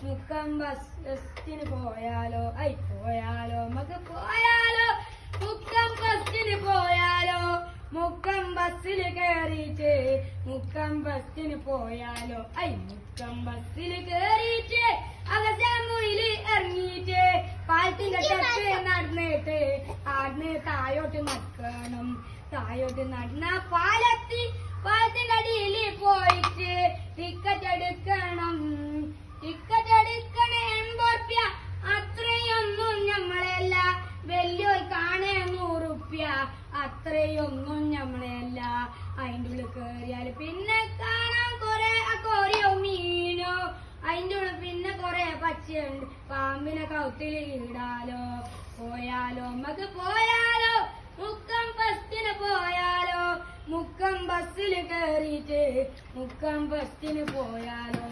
മുക്കം ബസ്സിന് പോയാലോ പോയാലോ നമുക്ക് പോയാലോ മുക്കം ബസ്സിന് പോയാലോ മുക്കം ബസ്സിൽ കയറിയിട്ട് മുക്കം ബസ്സിന് പോയാലോ മുക്കം ബസ്സിൽ കയറിയിട്ട് അകശാമുയില് ഇറങ്ങിയിട്ട് പാലത്തിന്റെ തെറ്റ് നടന്നിട്ട് ആടുന്ന് തായോട്ട് നടക്കണം തായോട്ട് നടന്ന പാലത്തിന്റെ അടിയിൽ പോയിട്ട് ടിക്കറ്റ് എടുക്കണം ടിക്കറ്റ് എടുക്കണേ 80 റുപ്യ അത്രയൊന്നും ഞമ്മളെയല്ല വലിയോർക്കാണ് 100 റുപ്യ അത്രയൊന്നും ഞമ്മളെയല്ല അതിൻ്റെ ഉള്ളിൽ കയറിയാല് പിന്നെ കാണാൻ കൊറേ കോരിയോ മീനോ അതിൻ്റെ ഉള്ളിൽ പിന്നെ കൊറേ പച്ചയുണ്ട് പാമ്പിനെ കൗത്തിൽ ഇടാലോ പോയാലോ നമുക്ക് പോയാലോ മുക്കം ബസ്സിന് പോയാലോ മുക്കം ബസ്സിൽ കയറിയിട്ട് മുക്കം ബസ്സിന് പോയാലോ